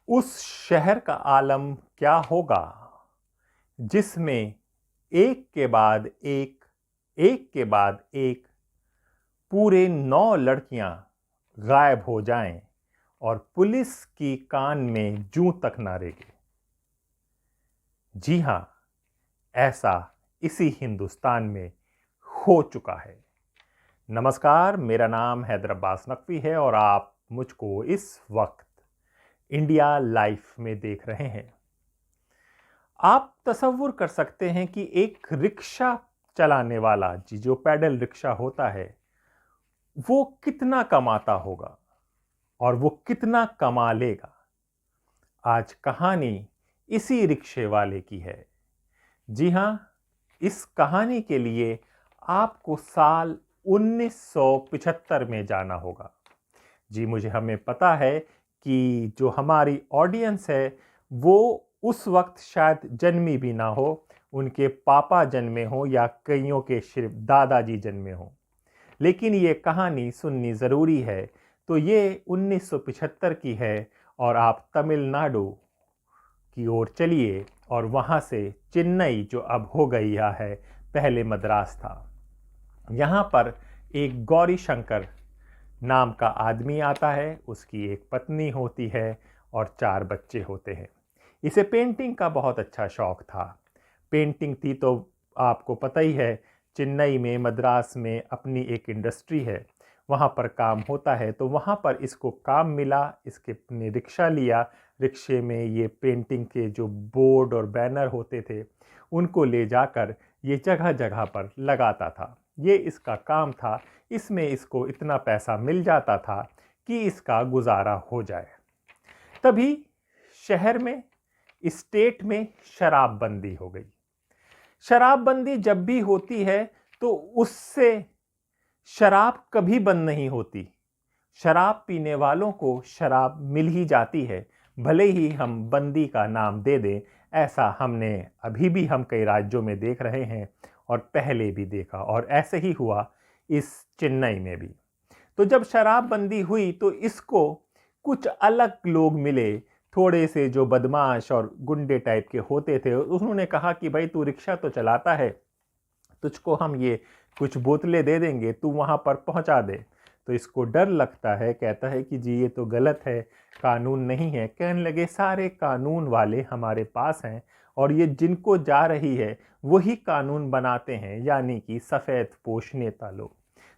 उस शहर का आलम क्या होगा जिसमें एक के बाद एक के बाद एक पूरे 9 लड़कियां गायब हो जाएं और पुलिस की कान में जूं तक ना रेंगे। जी हां, ऐसा इसी हिंदुस्तान में हो चुका है। नमस्कार, मेरा नाम हैदर अब्बास नकवी है और आप मुझको इस वक्त इंडिया लाइफ में देख रहे हैं। आप तसव्वुर कर सकते हैं कि एक रिक्शा चलाने वाला जो पैडल रिक्शा होता है वो कितना कमाता होगा और वो कितना कमा लेगा। आज कहानी इसी रिक्शे वाले की है। जी हां, इस कहानी के लिए आपको साल 1975 में जाना होगा। जी, मुझे हमें पता है कि जो हमारी ऑडियंस है वो उस वक्त शायद जन्मी भी ना हो, उनके पापा जन्मे हो या कईयों के सिर्फ दादाजी जन्मे हो, लेकिन ये कहानी सुननी ज़रूरी है। तो ये 1975 की है और आप तमिलनाडु की ओर चलिए और वहाँ से चेन्नई, जो अब हो गई है, पहले मद्रास था। यहाँ पर एक गौरी शंकर नाम का आदमी आता है, उसकी एक पत्नी होती है और 4 बच्चे होते हैं। इसे पेंटिंग का बहुत अच्छा शौक था। पेंटिंग थी तो आपको पता ही है, चेन्नई में मद्रास में अपनी एक इंडस्ट्री है, वहाँ पर काम होता है। तो वहाँ पर इसको काम मिला, इसके अपने रिक्शा लिया। रिक्शे में ये पेंटिंग के जो बोर्ड और बैनर होते थे उनको ले जाकर ये जगह जगह पर लगाता था। ये इसका काम था। इसमें इसको इतना पैसा मिल जाता था कि इसका गुजारा हो जाए। तभी शहर में, स्टेट में शराबबंदी हो गई। शराबबंदी जब भी होती है तो उससे शराब कभी बंद नहीं होती। शराब पीने वालों को शराब मिल ही जाती है, भले ही हम बंदी का नाम दे दें। ऐसा हमने अभी भी हम कई राज्यों में देख रहे हैं और पहले भी देखा, और ऐसे ही हुआ इस चेन्नई में भी। तो जब शराबबंदी हुई तो इसको कुछ अलग लोग मिले, थोड़े से जो बदमाश और गुंडे टाइप के होते थे। उन्होंने कहा कि भाई, तू रिक्शा तो चलाता है, तुझको हम ये कुछ बोतलें दे देंगे, तू वहाँ पर पहुँचा दे। तो इसको डर लगता है, कहता है कि जी ये तो गलत है, कानून नहीं है। कहने लगे सारे कानून वाले हमारे पास हैं और ये जिनको जा रही है वही कानून बनाते हैं, यानी कि सफ़ेद पोश नेता लोग।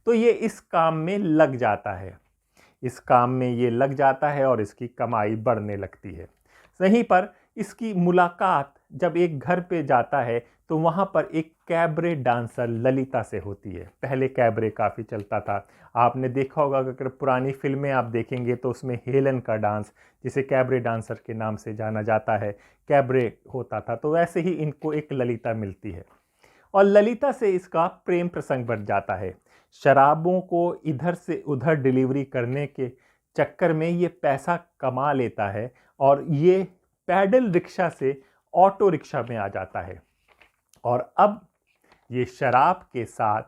तो ये इस काम में लग जाता है, इस काम में ये लग जाता है और इसकी कमाई बढ़ने लगती है। सहीं पर इसकी मुलाकात जब एक घर पे जाता है तो वहाँ पर एक कैबरे डांसर ललिता से होती है। पहले कैबरे काफ़ी चलता था, आपने देखा होगा। अगर पुरानी फिल्में आप देखेंगे तो उसमें हेलन का डांस, जिसे कैबरे डांसर के नाम से जाना जाता है, कैबरे होता था। तो वैसे ही इनको एक ललिता मिलती है और ललिता से इसका प्रेम प्रसंग बढ़ जाता है। शराबों को इधर से उधर डिलीवरी करने के चक्कर में ये पैसा कमा लेता है और ये पैडल रिक्शा से ऑटो रिक्शा में आ जाता है। और अब ये शराब के साथ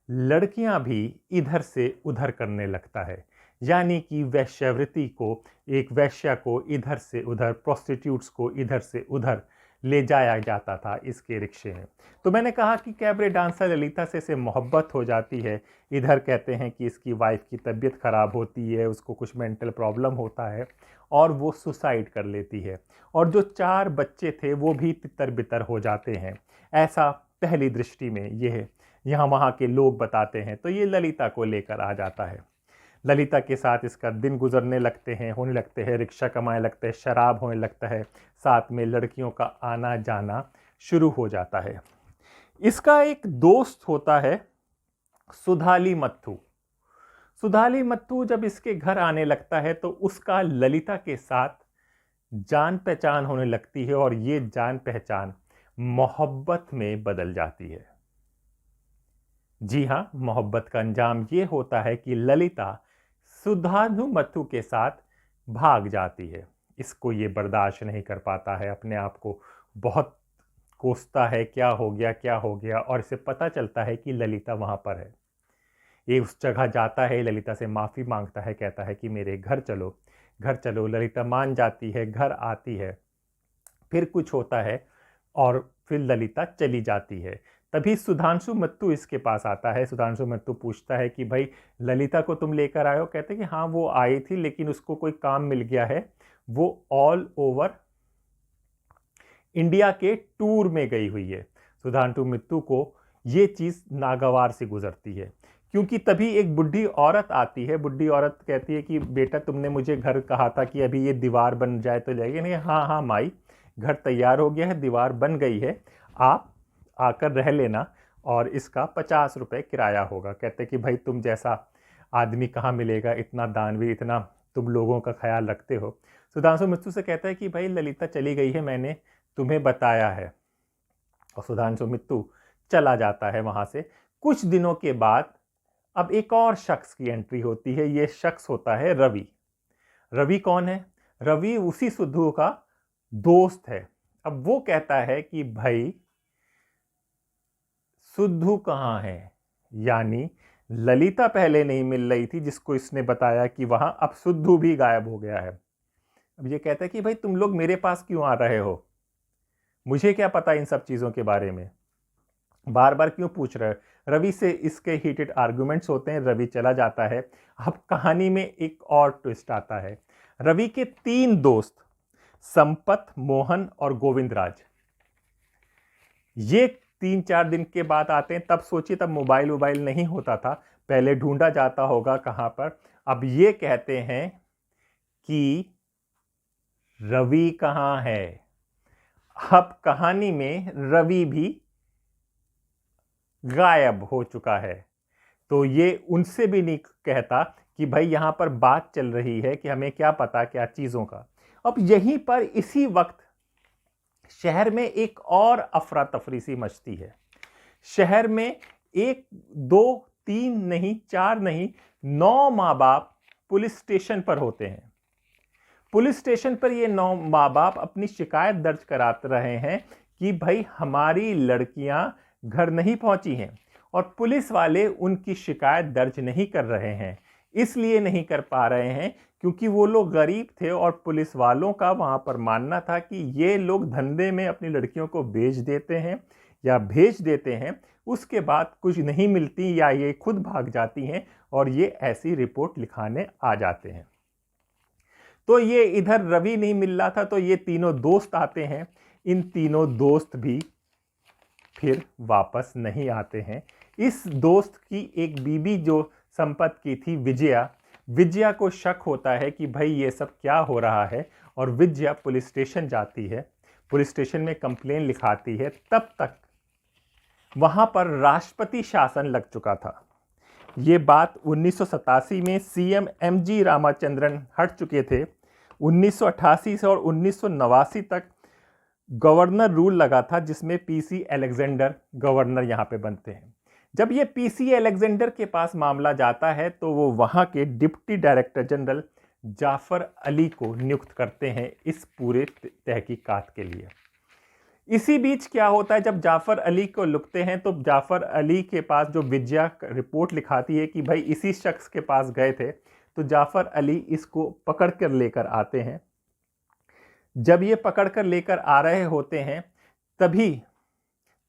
लड़कियां भी इधर से उधर करने लगता है, यानी कि वैश्यावृत्ति को, एक वैश्या को इधर से उधर, प्रोस्टिट्यूट्स को इधर से उधर ले जाया जाता था इसके रिक्शे में। तो मैंने कहा कि कैबरे डांसर ललिता से इसे मोहब्बत हो जाती है। इधर कहते हैं कि इसकी वाइफ की तबीयत ख़राब होती है, उसको कुछ मेंटल प्रॉब्लम होता है और वो सुसाइड कर लेती है। और जो 4 बच्चे थे वो भी तितर बितर हो जाते हैं। ऐसा पहली दृष्टि में ये है, यहाँ वहाँ के लोग बताते हैं। तो ये ललिता को लेकर आ जाता है। ललिता के साथ इसका दिन गुजरने लगते हैं, होने लगते हैं, रिक्शा कमाने लगते हैं, शराब होने लगता है, साथ में लड़कियों का आना जाना शुरू हो जाता है। इसका एक दोस्त होता है सुधाली मत्थू। सुधाली मत्थू जब इसके घर आने लगता है तो उसका ललिता के साथ जान पहचान होने लगती है और ये जान पहचान मोहब्बत में बदल जाती है। जी हां, मोहब्बत का अंजाम ये होता है कि ललिता सुधानु मत्थु के साथ भाग जाती है। इसको ये बर्दाश्त नहीं कर पाता है, अपने आप को बहुत कोसता है, क्या हो गया क्या हो गया। और इसे पता चलता है कि ललिता वहाँ पर है। ये उस जगह जाता है, ललिता से माफ़ी मांगता है, कहता है कि मेरे घर चलो। घर चलो। ललिता मान जाती है, घर आती है, फिर कुछ होता है और फिर ललिता चली जाती है। तभी सुधांशु मत्तू इसके पास आता है। सुधांशु मत्तू पूछता है कि भाई ललिता को तुम लेकर आए हो? कहते हैं कि हाँ वो आई थी, लेकिन उसको कोई काम मिल गया है, वो ऑल ओवर इंडिया के टूर में गई हुई है। सुधांशु मित्तू को ये चीज़ नागवार से गुजरती है, क्योंकि तभी एक बुढ़ी औरत आती है। बुढ़ी औरत कहती है कि बेटा तुमने मुझे घर कहा था कि अभी ये दीवार बन जाए तो जाएगी। नहीं, हाँ हाँ माई, घर तैयार हो गया है, दीवार बन गई है, आप आकर रह लेना और इसका 50 रुपये किराया होगा। कहते कि भाई तुम जैसा आदमी कहाँ मिलेगा, इतना दानवीर, इतना तुम लोगों का ख्याल रखते हो। सुधांशु मित्तू से कहता है कि भाई ललिता चली गई है, मैंने तुम्हें बताया है। और सुधांशु मित्तू चला जाता है वहाँ से। कुछ दिनों के बाद अब एक और शख्स की एंट्री होती है। ये शख्स होता है रवि। रवि कौन है? रवि उसी सिद्धू का दोस्त है। अब वो कहता है कि भाई सिद्धू कहाँ है, यानी ललिता पहले नहीं मिल रही थी जिसको इसने बताया कि वहां अब सिद्धू भी गायब हो गया है। अब ये कहता है कि भाई तुम लोग मेरे पास क्यों आ रहे हो, मुझे क्या पता इन सब चीज़ों के बारे में, बार बार क्यों पूछ रहे हो। रवि से इसके हीटेड आर्गुमेंट्स होते हैं, रवि चला जाता है। अब कहानी में एक और ट्विस्ट आता है। रवि के 3 दोस्त संपत, मोहन और गोविंदराज, ये 3-4 दिन के बाद आते हैं। तब सोचिए, तब मोबाइल नहीं होता था, पहले ढूंढा जाता होगा कहां पर। अब ये कहते हैं कि रवि कहां है। अब कहानी में रवि भी गायब हो चुका है। तो ये उनसे भी नहीं कहता कि भाई यहां पर बात चल रही है कि हमें क्या पता क्या चीजों का। अब यहीं पर इसी वक्त शहर में एक और अफरा तफरी सी मचती है। शहर में 1, 2, 3 नहीं, 4 नहीं, 9 माँ बाप पुलिस स्टेशन पर होते हैं। पुलिस स्टेशन पर ये 9 माँ बाप अपनी शिकायत दर्ज कराते रहे हैं कि भाई हमारी लड़कियां घर नहीं पहुंची हैं, और पुलिस वाले उनकी शिकायत दर्ज नहीं कर रहे हैं। इसलिए नहीं कर पा रहे हैं क्योंकि वो लोग गरीब थे और पुलिस वालों का वहां पर मानना था कि ये लोग धंधे में अपनी लड़कियों को बेच देते हैं या भेज देते हैं, उसके बाद कुछ नहीं मिलती या ये खुद भाग जाती हैं और ये ऐसी रिपोर्ट लिखाने आ जाते हैं। तो ये इधर रवि नहीं मिल रहा था, तो ये तीनों दोस्त आते हैं। इन तीनों दोस्त भी फिर वापस नहीं आते हैं। इस दोस्त की एक बीबी जो संपत की थी, विजया को शक होता है कि भाई ये सब क्या हो रहा है, और विजया पुलिस स्टेशन जाती है, पुलिस स्टेशन में कंप्लेन लिखाती है। तब तक वहां पर राष्ट्रपति शासन लग चुका था। ये बात 1987 में सीएम एमजी रामचंद्रन हट चुके थे। 1988 से और 1989 तक गवर्नर रूल लगा था, जिसमें पीसी अलेक्जेंडर गवर्नर यहां पे बनते हैं। जब ये पीसी अलेक्जेंडर के पास मामला जाता है तो वो वहां के deputy director general Jafar Ali को नियुक्त करते हैं इस पूरे तहकीकात के लिए। इसी बीच क्या होता है, जब जाफर अली को लुकते हैं तो जाफर अली के पास जो विजया रिपोर्ट लिखाती है कि भाई इसी शख्स के पास गए थे, तो जाफर अली इसको पकड़ कर लेकर आते हैं। जब ये पकड़ कर लेकर आ रहे होते हैं, तभी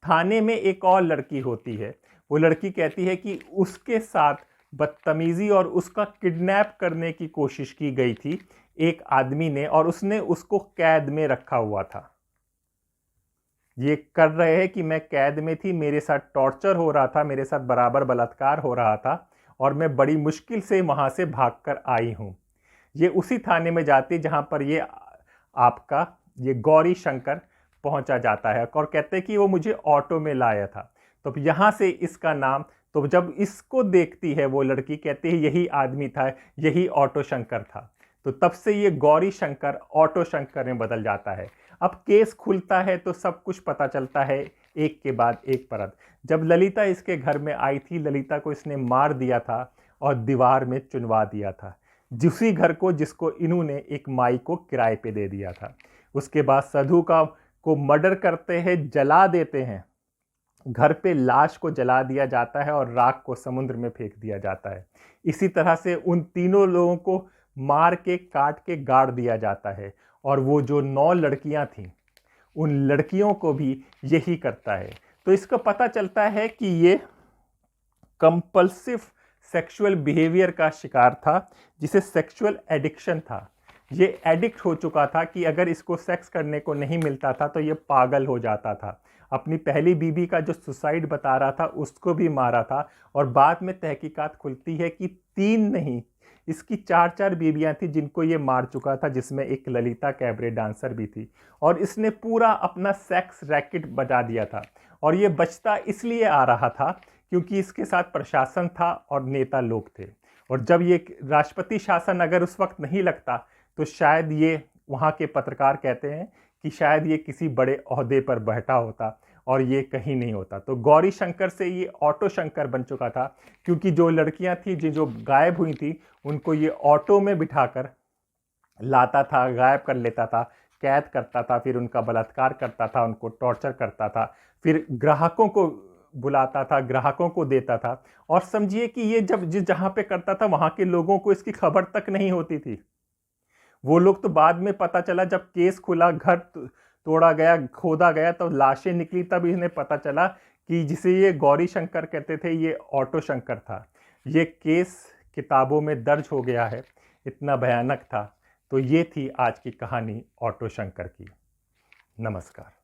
थाने में एक और लड़की होती है। वो लड़की कहती है कि उसके साथ बदतमीजी और उसका किडनैप करने की कोशिश की गई थी एक आदमी ने, और उसने उसको कैद में रखा हुआ था। ये कर रहे हैं कि मैं कैद में थी, मेरे साथ टॉर्चर हो रहा था, मेरे साथ बराबर बलात्कार हो रहा था, और मैं बड़ी मुश्किल से वहां से भागकर आई हूं। ये उसी थाने में जाती जहां पर ये आपका ये गौरी शंकर पहुंचा जाता है, और कहते हैं कि वो मुझे ऑटो में लाया था। तो यहाँ से इसका नाम, तो जब इसको देखती है वो लड़की, कहती है यही आदमी था, यही ऑटो शंकर था। तो तब से ये गौरी शंकर ऑटो शंकर में बदल जाता है। अब केस खुलता है तो सब कुछ पता चलता है, एक के बाद एक परत। जब ललिता इसके घर में आई थी, ललिता को इसने मार दिया था और दीवार में चुनवा दिया था, जिसी घर को जिसको इन्होंने एक माई को किराए पे दे दिया था। उसके बाद साधु को मर्डर करते हैं, जला देते हैं, घर पे लाश को जला दिया जाता है और राख को समुद्र में फेंक दिया जाता है। इसी तरह से उन तीनों लोगों को मार के काट के गाड़ दिया जाता है। और वो जो 9 लड़कियां थीं, उन लड़कियों को भी यही करता है। तो इसको पता चलता है कि ये कंपल्सिव सेक्सुअल बिहेवियर का शिकार था, जिसे सेक्सुअल एडिक्शन था। ये एडिक्ट हो चुका था कि अगर इसको सेक्स करने को नहीं मिलता था तो ये पागल हो जाता था। अपनी पहली बीबी का जो सुसाइड बता रहा था उसको भी मारा था। और बाद में तहकीकात खुलती है कि 3 नहीं, इसकी 4 बीबियां थी जिनको ये मार चुका था, जिसमें एक ललिता कैबरे डांसर भी थी। और इसने पूरा अपना सेक्स रैकेट बजा दिया था। और ये बचता इसलिए आ रहा था क्योंकि इसके साथ प्रशासन था और नेता लोग थे। और जब ये राष्ट्रपति शासन अगर उस वक्त नहीं लगता तो शायद ये, वहाँ के पत्रकार कहते हैं कि शायद ये किसी बड़े ओहदे पर बैठा होता और ये कहीं नहीं होता। तो गौरी शंकर से ये ऑटो शंकर बन चुका था, क्योंकि जो लड़कियां थी जो गायब हुई थी उनको ये ऑटो में बिठाकर लाता था, गायब कर लेता था, कैद करता था, फिर उनका बलात्कार करता था, उनको टॉर्चर करता था, फिर ग्राहकों को बुलाता था, ग्राहकों को देता था। और समझिए कि ये जब जहाँ पे करता था वहाँ के लोगों को इसकी खबर तक नहीं होती थी। वो लोग तो बाद में पता चला, जब केस खुला, घर तोड़ा गया, खोदा गया, तो लाशें निकली, तब इन्हें पता चला कि जिसे ये गौरी शंकर कहते थे ये ऑटो शंकर था। ये केस किताबों में दर्ज हो गया है, इतना भयानक था। तो ये थी आज की कहानी ऑटो शंकर की। नमस्कार।